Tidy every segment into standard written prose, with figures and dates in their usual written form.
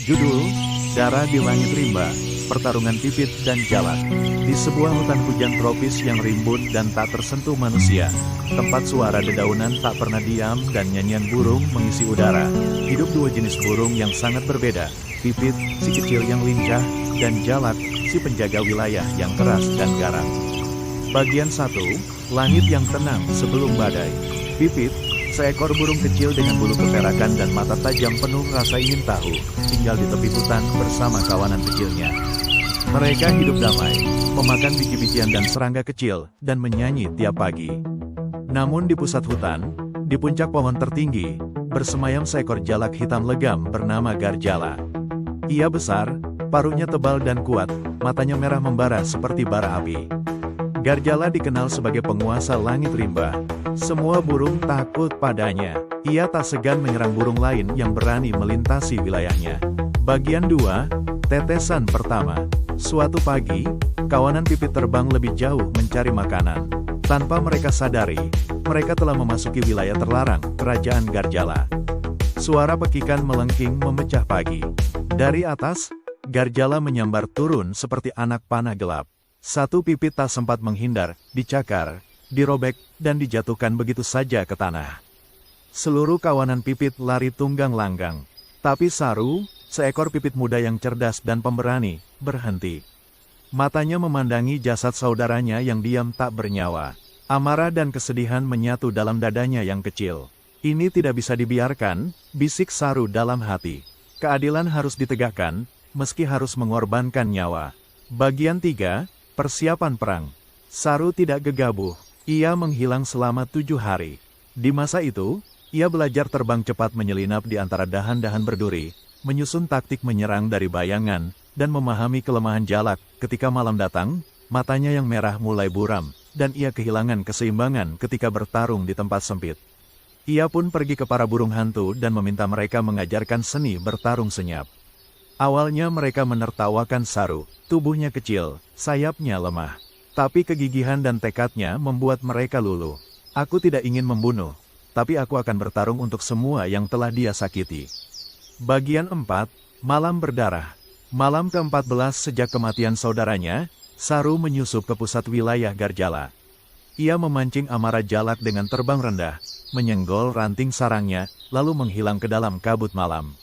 Judul, Darah di Langit Rimba, Pertarungan Pipit dan Jalak. Di sebuah hutan hujan tropis yang rimbun dan tak tersentuh manusia, tempat suara dedaunan tak pernah diam dan nyanyian burung mengisi udara, hidup dua jenis burung yang sangat berbeda, Pipit, si kecil yang lincah, dan Jalak, si penjaga wilayah yang keras dan garang. Bagian 1, Langit yang tenang sebelum badai. Pipit, seekor burung kecil dengan bulu keperakan dan mata tajam penuh rasa ingin tahu, tinggal di tepi hutan bersama kawanan kecilnya. Mereka hidup damai, memakan biji-bijian dan serangga kecil, dan menyanyi tiap pagi. Namun di pusat hutan, di puncak pohon tertinggi, bersemayam seekor jalak hitam legam bernama Garjala. Ia besar, paruhnya tebal dan kuat, matanya merah membara seperti bara api. Garjala dikenal sebagai penguasa langit rimba. Semua burung takut padanya. Ia tak segan menyerang burung lain yang berani melintasi wilayahnya. Bagian 2, Tetesan pertama. Suatu pagi, kawanan Pipit terbang lebih jauh mencari makanan. Tanpa mereka sadari, mereka telah memasuki wilayah terlarang, kerajaan Garjala. Suara pekikan melengking memecah pagi. Dari atas, Garjala menyambar turun seperti anak panah gelap. Satu Pipit tak sempat menghindar, dicakar, dirobek, dan dijatuhkan begitu saja ke tanah. Seluruh kawanan Pipit lari tunggang langgang. Tapi Saru, seekor Pipit muda yang cerdas dan pemberani, berhenti. Matanya memandangi jasad saudaranya yang diam tak bernyawa. Amarah dan kesedihan menyatu dalam dadanya yang kecil. Ini tidak bisa dibiarkan, bisik Saru dalam hati. Keadilan harus ditegakkan, meski harus mengorbankan nyawa. Bagian 3, Persiapan perang. Saru tidak gegabah. Ia menghilang selama 7 hari. Di masa itu, ia belajar terbang cepat menyelinap di antara dahan-dahan berduri, menyusun taktik menyerang dari bayangan, dan memahami kelemahan Jalak. Ketika malam datang, matanya yang merah mulai buram, dan ia kehilangan keseimbangan ketika bertarung di tempat sempit. Ia pun pergi ke para burung hantu dan meminta mereka mengajarkan seni bertarung senyap. Awalnya mereka menertawakan Saru, tubuhnya kecil, sayapnya lemah. Tapi kegigihan dan tekadnya membuat mereka luluh. Aku tidak ingin membunuh, tapi aku akan bertarung untuk semua yang telah dia sakiti. Bagian 4, Malam Berdarah. Malam ke-14 sejak kematian saudaranya, Saru menyusup ke pusat wilayah Garjala. Ia memancing amarah Jalak dengan terbang rendah, menyenggol ranting sarangnya, lalu menghilang ke dalam kabut malam.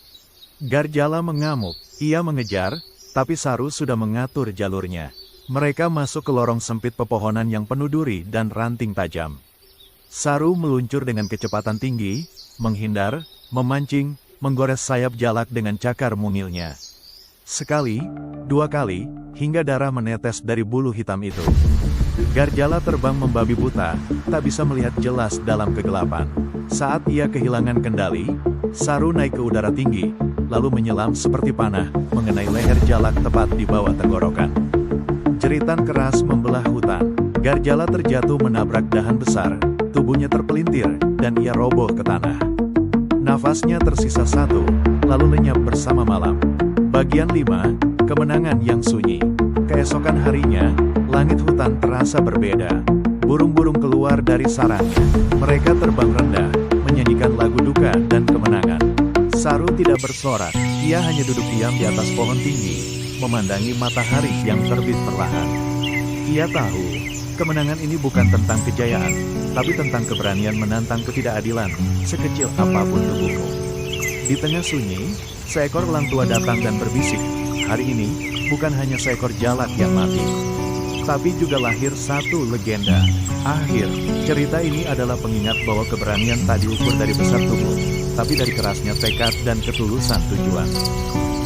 Garjala mengamuk, ia mengejar, tapi Saru sudah mengatur jalurnya. Mereka masuk ke lorong sempit pepohonan yang penuh duri dan ranting tajam. Saru meluncur dengan kecepatan tinggi, menghindar, memancing, menggores sayap Jalak dengan cakar mungilnya. Sekali, 2 kali, hingga darah menetes dari bulu hitam itu. Garjala terbang membabi buta, tak bisa melihat jelas dalam kegelapan. Saat ia kehilangan kendali, Saru naik ke udara tinggi, lalu menyelam seperti panah, mengenai leher Jalak tepat di bawah tenggorokan. Jeritan keras membelah hutan. Garjala terjatuh menabrak dahan besar, tubuhnya terpelintir, dan ia roboh ke tanah. Nafasnya tersisa 1, lalu lenyap bersama malam. Bagian 5, Kemenangan yang sunyi. Keesokan harinya, langit hutan terasa berbeda. Burung-burung keluar dari sarangnya. Mereka terbang rendah, menyanyikan lagu duka dan kemenangan. Saru tidak bersorak, ia hanya duduk diam di atas pohon tinggi, memandangi matahari yang terbit perlahan. Ia tahu, kemenangan ini bukan tentang kejayaan, tapi tentang keberanian menantang ketidakadilan, sekecil apapun tubuhku. Di tengah sunyi, seekor elang tua datang dan berbisik, hari ini, bukan hanya seekor Jalak yang mati, tapi juga lahir satu legenda. Akhir, cerita ini adalah pengingat bahwa keberanian tak diukur dari besar tubuh, tapi dari kerasnya tekad dan ketulusan tujuan.